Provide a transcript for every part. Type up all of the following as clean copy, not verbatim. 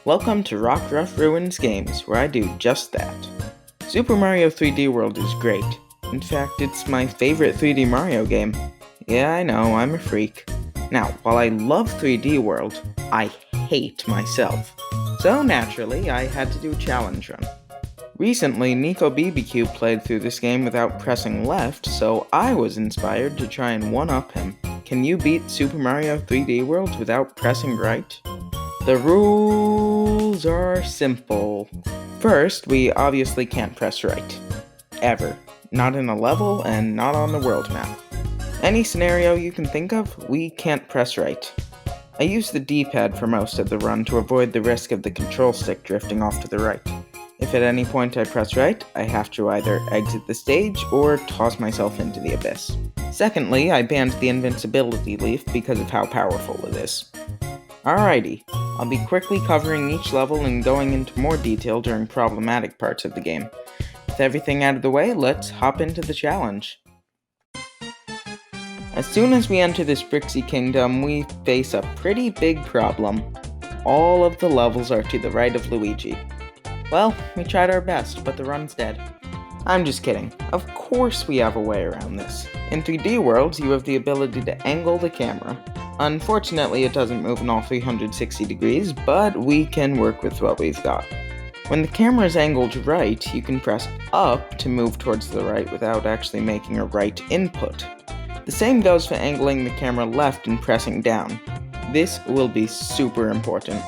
Welcome to Rock Rough Ruins Games, where I do just that. Super Mario 3D World is great. In fact, it's my favorite 3D Mario game. Yeah, I know, I'm a freak. Now, while I love 3D World, I hate myself. So naturally, I had to do a challenge run. Recently, NicoBBQ played through this game without pressing left, so I was inspired to try and one-up him. Can you beat Super Mario 3D World without pressing right? The rules are simple. First, we obviously can't press right. Ever. Not in a level, and not on the world map. Any scenario you can think of, we can't press right. I use the D-pad for most of the run to avoid the risk of the control stick drifting off to the right. If at any point I press right, I have to either exit the stage or toss myself into the abyss. Secondly, I banned the invincibility leaf because of how powerful it is. Alrighty, I'll be quickly covering each level and going into more detail during problematic parts of the game. With everything out of the way, let's hop into the challenge. As soon as we enter this Brixie Kingdom, we face a pretty big problem. All of the levels are to the right of Luigi. Well, we tried our best, but the run's dead. I'm just kidding. Of course we have a way around this. In 3D worlds, you have the ability to angle the camera. Unfortunately, it doesn't move in all 360 degrees, but we can work with what we've got. When the camera is angled right, you can press up to move towards the right without actually making a right input. The same goes for angling the camera left and pressing down. This will be super important.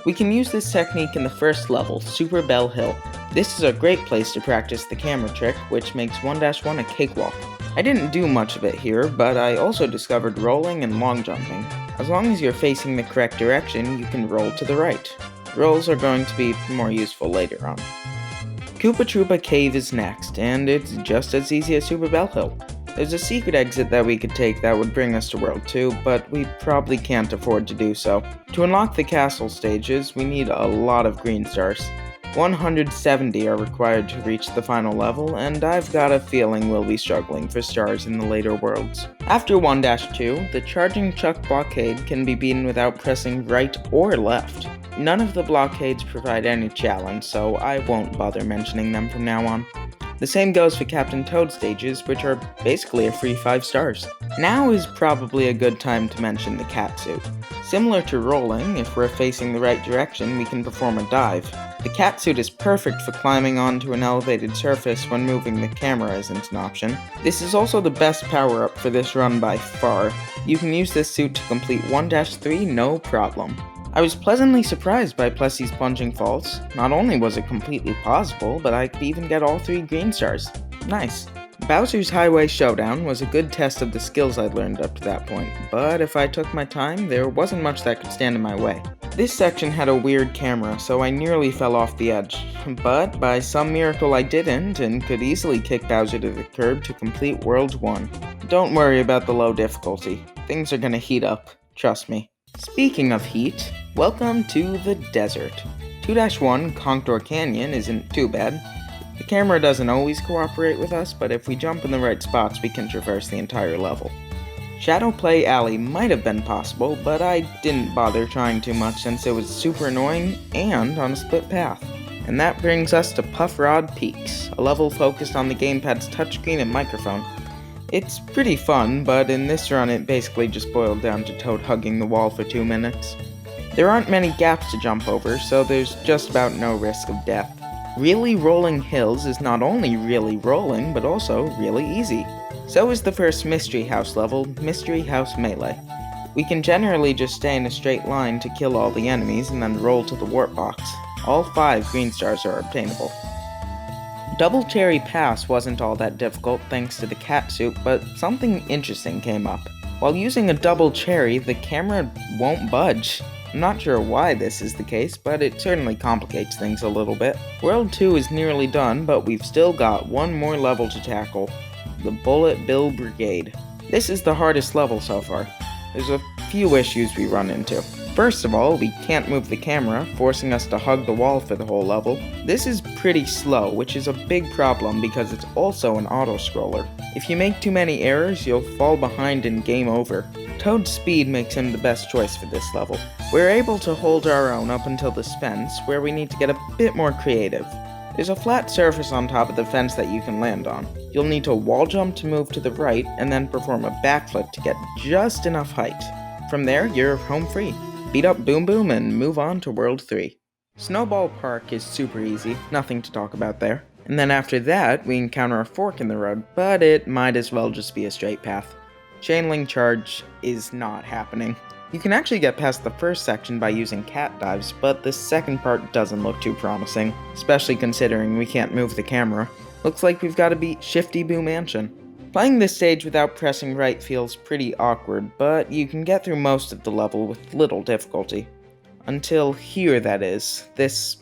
We can use this technique in the first level, Super Bell Hill. This is a great place to practice the camera trick, which makes 1-1 a cakewalk. I didn't do much of it here, but I also discovered rolling and long jumping. As long as you're facing the correct direction, you can roll to the right. Rolls are going to be more useful later on. Koopa Troopa Cave is next, and it's just as easy as Super Bell Hill. There's a secret exit that we could take that would bring us to World 2, but we probably can't afford to do so. To unlock the castle stages, we need a lot of green stars. 170 are required to reach the final level, and I've got a feeling we'll be struggling for stars in the later worlds. After 1-2, the Charging Chuck blockade can be beaten without pressing right or left. None of the blockades provide any challenge, so I won't bother mentioning them from now on. The same goes for Captain Toad stages, which are basically a free 5 stars. Now is probably a good time to mention the catsuit. Similar to rolling, if we're facing the right direction, we can perform a dive. The catsuit is perfect for climbing onto an elevated surface when moving the camera isn't an option. This is also the best power-up for this run by far. You can use this suit to complete 1-3 no problem. I was pleasantly surprised by Plessie's plunging falls. Not only was it completely pausable, but I could even get all 3 green stars. Nice. Bowser's Highway Showdown was a good test of the skills I'd learned up to that point, but if I took my time, there wasn't much that could stand in my way. This section had a weird camera, so I nearly fell off the edge, but by some miracle I didn't, and could easily kick Bowser to the curb to complete World 1. Don't worry about the low difficulty. Things are gonna heat up, trust me. Speaking of heat, welcome to the desert. 2-1 Conkdor Canyon isn't too bad. The camera doesn't always cooperate with us, but if we jump in the right spots, we can traverse the entire level. Shadow Play Alley might have been possible, but I didn't bother trying too much since it was super annoying and on a split path. And that brings us to Puff Rod Peaks, a level focused on the gamepad's touchscreen and microphone. It's pretty fun, but in this run it basically just boiled down to Toad hugging the wall for 2 minutes. There aren't many gaps to jump over, so there's just about no risk of death. Really Rolling Hills is not only really rolling, but also really easy. So is the first Mystery House level, Mystery House Melee. We can generally just stay in a straight line to kill all the enemies and then roll to the warp box. All 5 green stars are obtainable. Double Cherry Pass wasn't all that difficult thanks to the catsuit, but something interesting came up. While using a double cherry, the camera won't budge. I'm not sure why this is the case, but it certainly complicates things a little bit. World 2 is nearly done, but we've still got one more level to tackle. The Bullet Bill Brigade. This is the hardest level so far. There's a few issues we run into. First of all, we can't move the camera, forcing us to hug the wall for the whole level. This is pretty slow, which is a big problem because it's also an auto-scroller. If you make too many errors, you'll fall behind and game over. Toad's speed makes him the best choice for this level. We're able to hold our own up until this fence, where we need to get a bit more creative. There's a flat surface on top of the fence that you can land on. You'll need to wall jump to move to the right, and then perform a backflip to get just enough height. From there, you're home free. Beat up Boom Boom and move on to World 3. Snowball Park is super easy, nothing to talk about there. And then after that, we encounter a fork in the road, but it might as well just be a straight path. Chainlink charge is not happening. You can actually get past the first section by using cat dives, but the second part doesn't look too promising, especially considering we can't move the camera. Looks like we've got to beat Shifty Boo Mansion. Playing this stage without pressing right feels pretty awkward, but you can get through most of the level with little difficulty. Until here, that is. This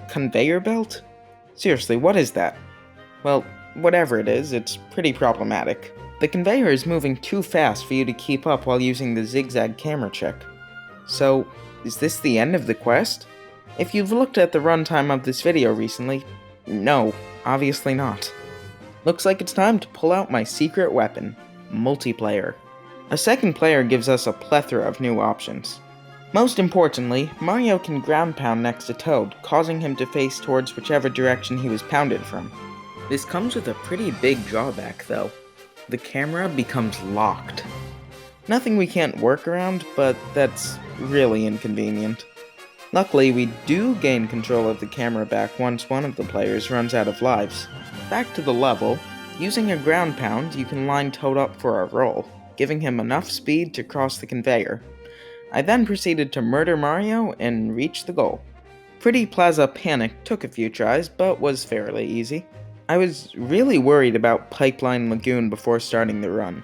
conveyor belt? Seriously, what is that? Well, whatever it is, it's pretty problematic. The conveyor is moving too fast for you to keep up while using the zigzag camera check. So, is this the end of the quest? If you've looked at the runtime of this video recently, no, obviously not. Looks like it's time to pull out my secret weapon, multiplayer. A second player gives us a plethora of new options. Most importantly, Mario can ground pound next to Toad, causing him to face towards whichever direction he was pounded from. This comes with a pretty big drawback though. The camera becomes locked. Nothing we can't work around, but that's really inconvenient. Luckily, we do gain control of the camera back once one of the players runs out of lives. Back to the level, using a ground pound, you can line Toad up for a roll, giving him enough speed to cross the conveyor. I then proceeded to murder Mario and reach the goal. Pretty Plaza Panic took a few tries, but was fairly easy. I was really worried about Pipeline Lagoon before starting the run.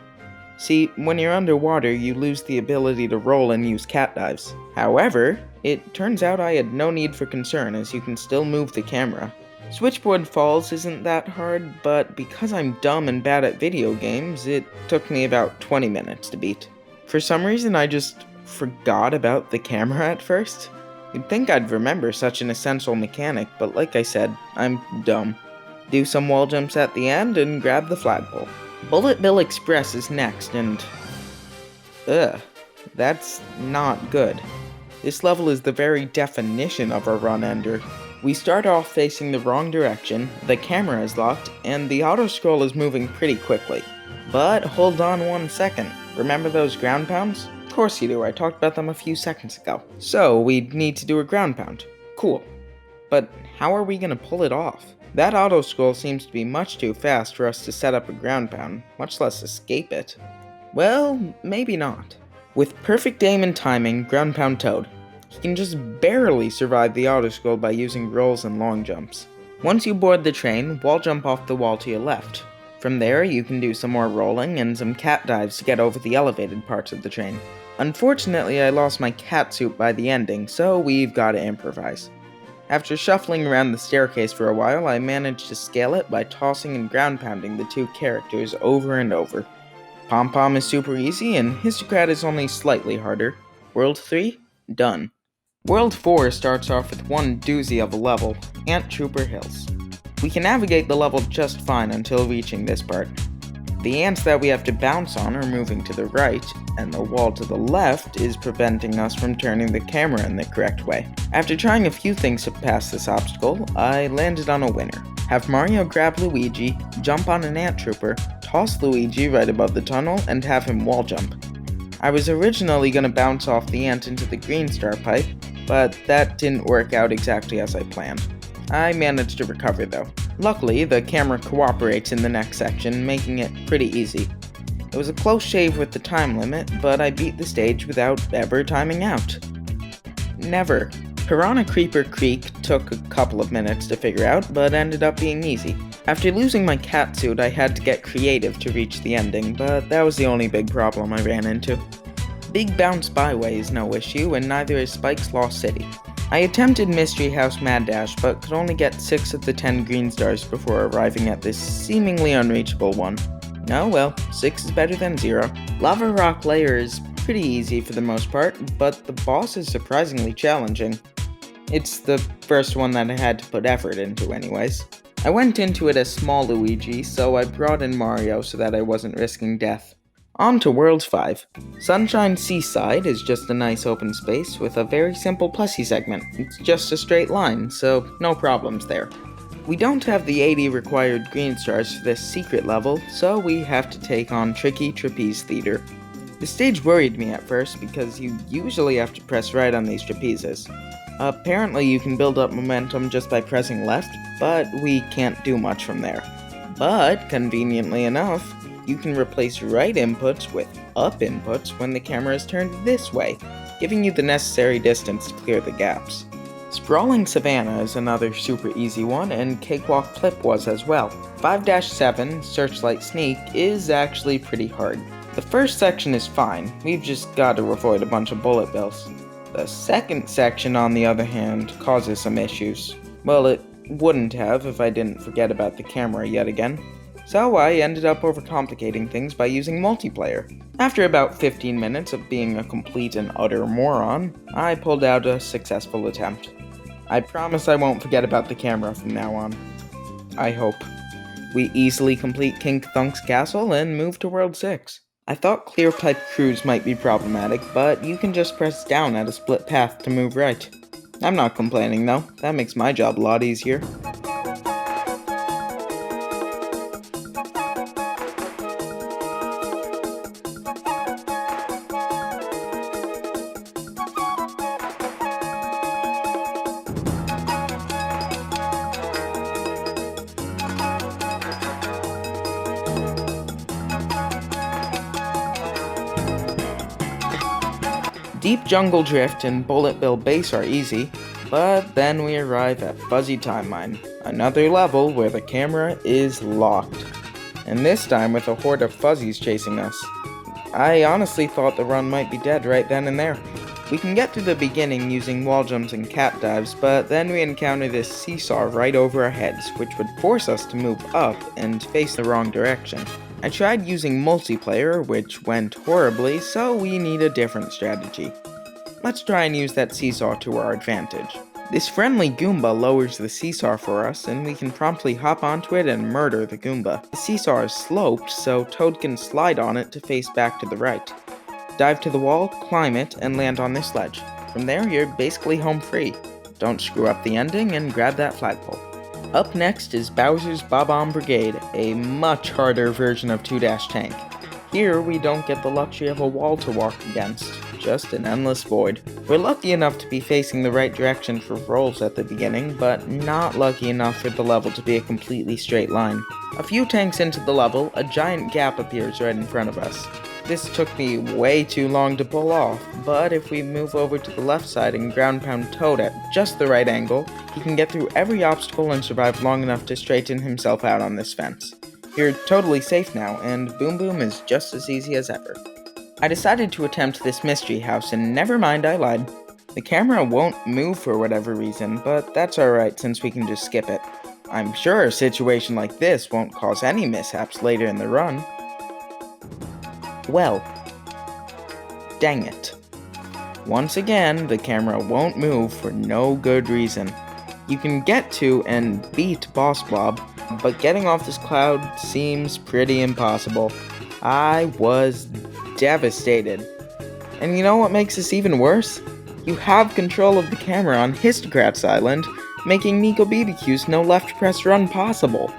See, when you're underwater, you lose the ability to roll and use cat dives. However, it turns out I had no need for concern as you can still move the camera. Switchboard Falls isn't that hard, but because I'm dumb and bad at video games, it took me about 20 minutes to beat. For some reason, I just forgot about the camera at first. You'd think I'd remember such an essential mechanic, but like I said, I'm dumb. Do some wall jumps at the end and grab the flagpole. Bullet Bill Express is next, and that's not good. This level is the very definition of a run ender. We start off facing the wrong direction, the camera is locked, and the auto-scroll is moving pretty quickly. But hold on 1 second. Remember those ground pounds? Of course you do, I talked about them a few seconds ago. So, we need to do a ground pound. Cool. But how are we gonna pull it off? That auto-scroll seems to be much too fast for us to set up a ground pound, much less escape it. Well, maybe not. With perfect aim and timing, ground pound Toad. He can just barely survive the auto-scroll by using rolls and long jumps. Once you board the train, wall jump off the wall to your left. From there, you can do some more rolling and some cat dives to get over the elevated parts of the train. Unfortunately, I lost my cat suit by the ending, so we've gotta improvise. After shuffling around the staircase for a while, I managed to scale it by tossing and ground pounding the two characters over and over. Pom-Pom is super easy, and Histocrat is only slightly harder. World 3? Done. World 4 starts off with one doozy of a level, Ant Trooper Hills. We can navigate the level just fine until reaching this part. The ants that we have to bounce on are moving to the right, and the wall to the left is preventing us from turning the camera in the correct way. After trying a few things to pass this obstacle, I landed on a winner. Have Mario grab Luigi, jump on an ant trooper, toss Luigi right above the tunnel, and have him wall jump. I was originally going to bounce off the ant into the green star pipe, but that didn't work out exactly as I planned. I managed to recover though. Luckily, the camera cooperates in the next section, making it pretty easy. It was a close shave with the time limit, but I beat the stage without ever timing out. Never. Piranha Creeper Creek took a couple of minutes to figure out, but ended up being easy. After losing my cat suit, I had to get creative to reach the ending, but that was the only big problem I ran into. Big Bounce Byway is no issue, and neither is Spike's Lost City. I attempted Mystery House Mad Dash, but could only get 6 of the 10 green stars before arriving at this seemingly unreachable one. Oh well, 6 is better than 0. Lava Rock Lair is pretty easy for the most part, but the boss is surprisingly challenging. It's the first one that I had to put effort into anyways. I went into it as small Luigi, so I brought in Mario so that I wasn't risking death. On to World 5. Sunshine Seaside is just a nice open space with a very simple plussy segment. It's just a straight line, so no problems there. We don't have the 80 required green stars for this secret level, so we have to take on tricky trapeze theater. The stage worried me at first because you usually have to press right on these trapezes. Apparently you can build up momentum just by pressing left, but we can't do much from there. But, conveniently enough, you can replace right inputs with up inputs when the camera is turned this way, giving you the necessary distance to clear the gaps. Sprawling Savannah is another super easy one, and Cakewalk Flip was as well. 5-7, Searchlight Sneak, is actually pretty hard. The first section is fine, we've just got to avoid a bunch of bullet bills. The second section, on the other hand, causes some issues. Well, it wouldn't have if I didn't forget about the camera yet again. So I ended up overcomplicating things by using multiplayer. After about 15 minutes of being a complete and utter moron, I pulled out a successful attempt. I promise I won't forget about the camera from now on. I hope. We easily complete King Thunk's castle and move to World 6. I thought clear pipe cruise might be problematic, but you can just press down at a split path to move right. I'm not complaining though, that makes my job a lot easier. Deep Jungle Drift and Bullet Bill Base are easy, but then we arrive at Fuzzy Time Mine, another level where the camera is locked, and this time with a horde of fuzzies chasing us. I honestly thought the run might be dead right then and there. We can get to the beginning using wall jumps and cat dives, but then we encounter this seesaw right over our heads, which would force us to move up and face the wrong direction. I tried using multiplayer, which went horribly, so we need a different strategy. Let's try and use that seesaw to our advantage. This friendly Goomba lowers the seesaw for us, and we can promptly hop onto it and murder the Goomba. The seesaw is sloped, so Toad can slide on it to face back to the right. Dive to the wall, climb it, and land on this ledge. From there, you're basically home free. Don't screw up the ending, and grab that flagpole. Up next is Bowser's Bob-Omb Brigade, a much harder version of 2-Tank. Here, we don't get the luxury of a wall to walk against, just an endless void. We're lucky enough to be facing the right direction for rolls at the beginning, but not lucky enough for the level to be a completely straight line. A few tanks into the level, a giant gap appears right in front of us. This took me way too long to pull off, but if we move over to the left side and ground pound Toad at just the right angle, he can get through every obstacle and survive long enough to straighten himself out on this fence. You're totally safe now, and Boom Boom is just as easy as ever. I decided to attempt this mystery house, and never mind, I lied. The camera won't move for whatever reason, but that's alright since we can just skip it. I'm sure a situation like this won't cause any mishaps later in the run. Well, dang it. Once again, the camera won't move for no good reason. You can get to and beat Boss Blob, but getting off this cloud seems pretty impossible. I was devastated. And you know what makes this even worse? You have control of the camera on Histocrats Island, making NicoBBQ's no left press run possible.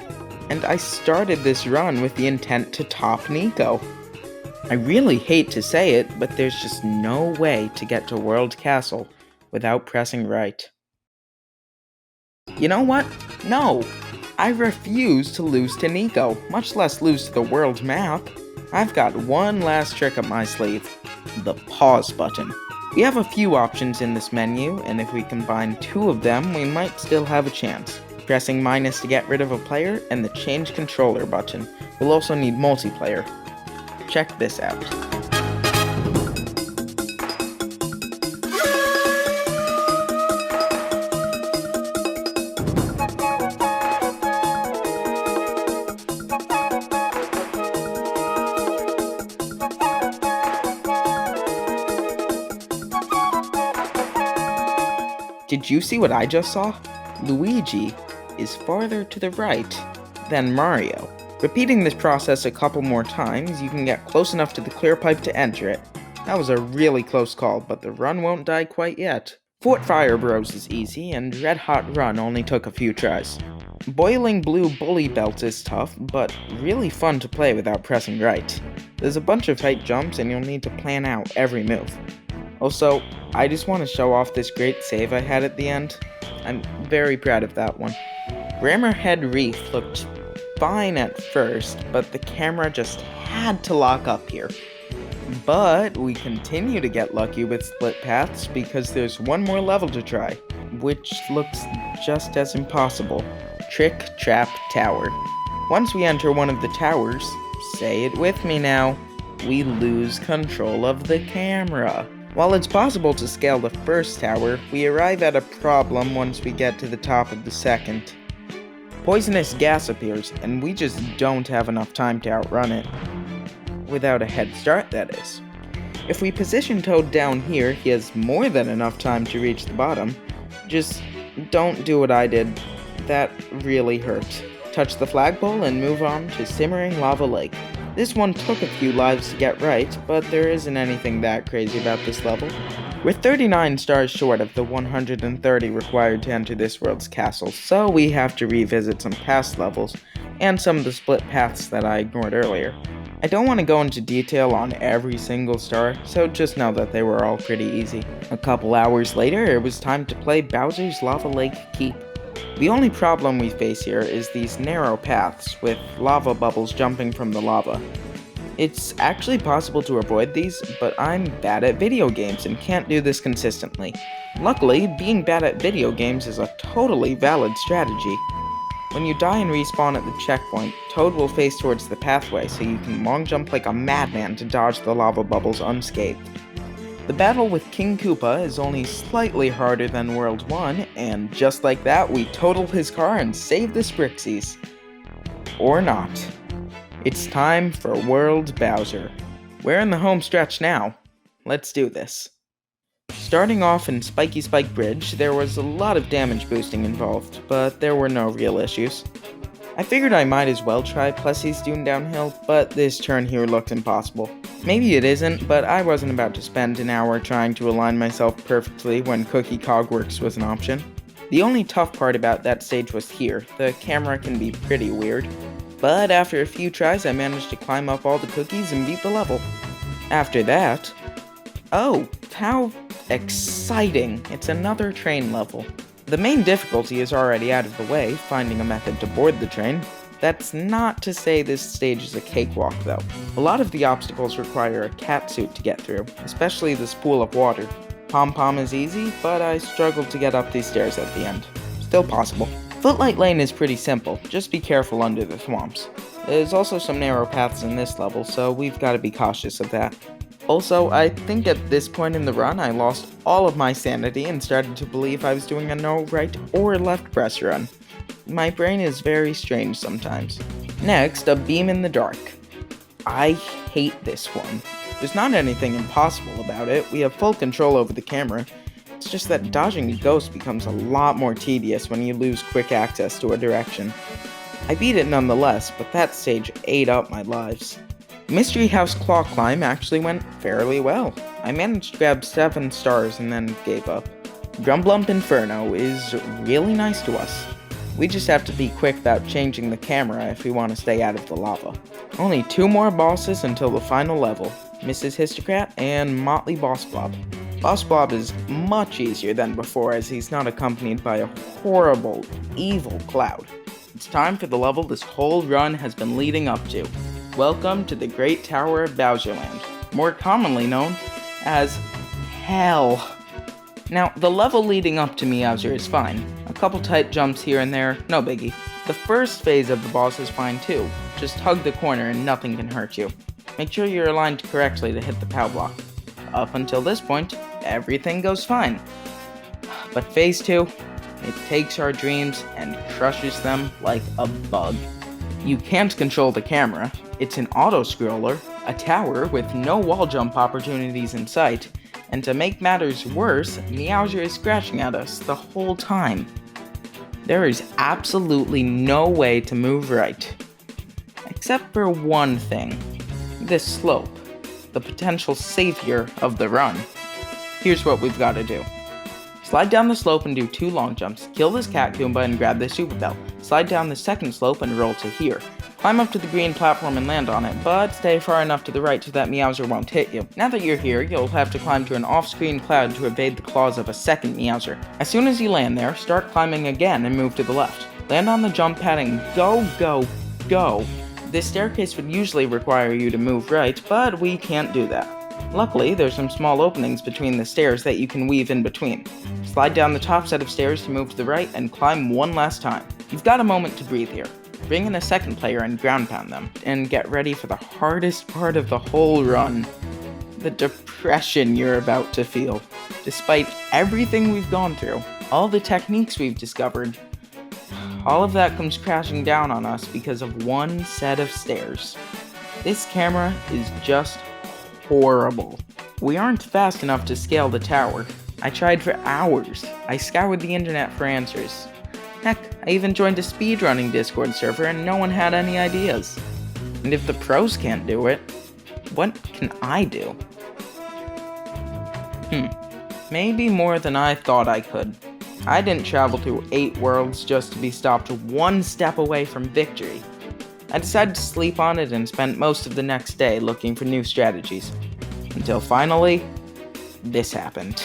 And I started this run with the intent to top Nico. I really hate to say it, but there's just no way to get to World Castle without pressing right. You know what? No! I refuse to lose to Nico, much less lose to the world map. I've got one last trick up my sleeve. The pause button. We have a few options in this menu, and if we combine two of them, we might still have a chance. Pressing minus to get rid of a player, and the change controller button. We'll also need multiplayer. Check this out. Did you see what I just saw? Luigi is farther to the right than Mario. Repeating this process a couple more times, you can get close enough to the clear pipe to enter it. That was a really close call, but the run won't die quite yet. Fort Fire Bros is easy, and Red Hot Run only took a few tries. Boiling Blue Bully Belt is tough, but really fun to play without pressing right. There's a bunch of tight jumps, and you'll need to plan out every move. Also, I just want to show off this great save I had at the end. I'm very proud of that one. Rammerhead Reef looked fine at first, but the camera just had to lock up here. But we continue to get lucky with split paths because there's one more level to try, which looks just as impossible. Trick Trap Tower. Once we enter one of the towers, say it with me now, we lose control of the camera. While it's possible to scale the first tower, we arrive at a problem once we get to the top of the second. Poisonous gas appears, and we just don't have enough time to outrun it. Without a head start, that is. If we position Toad down here, he has more than enough time to reach the bottom. Just don't do what I did. That really hurt. Touch the flagpole and move on to Simmering Lava Lake. This one took a few lives to get right, but there isn't anything that crazy about this level. We're 39 stars short of the 130 required to enter this world's castle, so we have to revisit some past levels, and some of the split paths that I ignored earlier. I don't want to go into detail on every single star, so just know that they were all pretty easy. A couple hours later, it was time to play Bowser's Lava Lake Keep. The only problem we face here is these narrow paths with lava bubbles jumping from the lava. It's actually possible to avoid these, but I'm bad at video games and can't do this consistently. Luckily, being bad at video games is a totally valid strategy. When you die and respawn at the checkpoint, Toad will face towards the pathway so you can long jump like a madman to dodge the lava bubbles unscathed. The battle with King Koopa is only slightly harder than World 1, and just like that, we total his car and save the Sprixies. Or not. It's time for World Bowser. We're in the home stretch now. Let's do this. Starting off in Spiky Spike Bridge, there was a lot of damage boosting involved, but there were no real issues. I figured I might as well try Plessy's Dune downhill, but this turn here looked impossible. Maybe it isn't, but I wasn't about to spend an hour trying to align myself perfectly when Cookie Cogworks was an option. The only tough part about that stage was here. The camera can be pretty weird. But after a few tries, I managed to climb up all the cookies and beat the level. After that... oh, how exciting! It's another train level. The main difficulty is already out of the way, finding a method to board the train. That's not to say this stage is a cakewalk, though. A lot of the obstacles require a cat suit to get through, especially this pool of water. Pom-Pom is easy, but I struggled to get up these stairs at the end. Still possible. Footlight Lane is pretty simple, just be careful under the swamps. There's also some narrow paths in this level, so we've got to be cautious of that. Also, I think at this point in the run, I lost all of my sanity and started to believe I was doing a no right or left press run. My brain is very strange sometimes. Next, a beam in the dark. I hate this one. There's not anything impossible about it, we have full control over the camera. It's just that dodging a ghost becomes a lot more tedious when you lose quick access to a direction. I beat it nonetheless, but that stage ate up my lives. Mystery House Claw Climb actually went fairly well. I managed to grab 7 stars and then gave up. Drumblump Inferno is really nice to us. We just have to be quick about changing the camera if we want to stay out of the lava. Only 2 more bosses until the final level, Mrs. Histocrat and Motley Boss Blob. Boss Blob is much easier than before as he's not accompanied by a horrible, evil cloud. It's time for the level this whole run has been leading up to. Welcome to the Great Tower of Bowserland, more commonly known as Hell. Now, the level leading up to Meowser is fine. A couple tight jumps here and there, no biggie. The first phase of the boss is fine too. Just hug the corner and nothing can hurt you. Make sure you're aligned correctly to hit the POW block. Up until this point, everything goes fine. But phase 2, it takes our dreams and crushes them like a bug. You can't control the camera. It's an auto-scroller, a tower with no wall jump opportunities in sight, and to make matters worse, Meowser is scratching at us the whole time. There is absolutely no way to move right. Except for one thing. This slope. The potential savior of the run. Here's what we've got to do. Slide down the slope and do 2 long jumps. Kill this cat Koopa and grab the super bell. Slide down the second slope and roll to here. Climb up to the green platform and land on it, but stay far enough to the right so that Meowser won't hit you. Now that you're here, you'll have to climb to an off-screen cloud to evade the claws of a second Meowser. As soon as you land there, start climbing again and move to the left. Land on the jump pad and go, go, go. This staircase would usually require you to move right, but we can't do that. Luckily, there's some small openings between the stairs that you can weave in between. Slide down the top set of stairs to move to the right and climb one last time. You've got a moment to breathe here. Bring in a second player and ground pound them, and get ready for the hardest part of the whole run. The depression you're about to feel. Despite everything we've gone through, all the techniques we've discovered, all of that comes crashing down on us because of one set of stairs. This camera is just horrible. We aren't fast enough to scale the tower. I tried for hours. I scoured the internet for answers. Heck, I even joined a speedrunning Discord server and no one had any ideas. And if the pros can't do it, what can I do? Maybe more than I thought I could. I didn't travel through 8 worlds just to be stopped 1 step away from victory. I decided to sleep on it and spent most of the next day looking for new strategies. Until finally, this happened.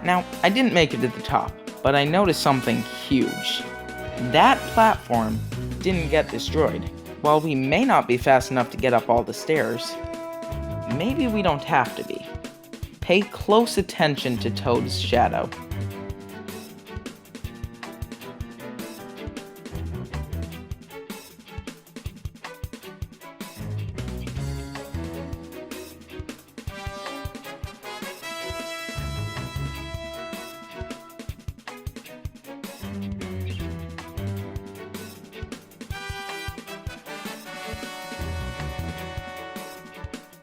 Now, I didn't make it to the top, but I noticed something huge. That platform didn't get destroyed. While we may not be fast enough to get up all the stairs, maybe we don't have to be. Pay close attention to Toad's shadow.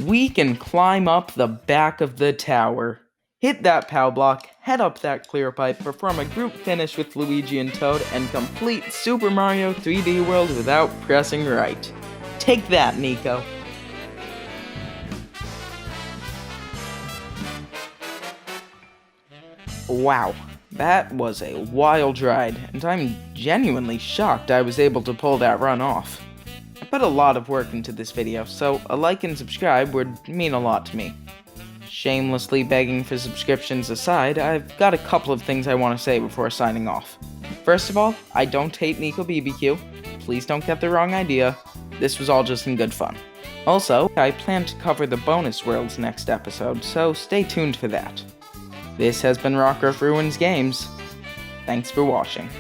We can climb up the back of the tower. Hit that POW block, head up that clear pipe, perform a group finish with Luigi and Toad, and complete Super Mario 3D World without pressing right. Take that, Nico. Wow, that was a wild ride, and I'm genuinely shocked I was able to pull that run off. I put a lot of work into this video, so a like and subscribe would mean a lot to me. Shamelessly begging for subscriptions aside, I've got a couple of things I want to say before signing off. First of all, I don't hate NicoBBQ. Please don't get the wrong idea. This was all just in good fun. Also, I plan to cover the bonus worlds next episode, so stay tuned for that. This has been Rocker of Ruins Games. Thanks for watching.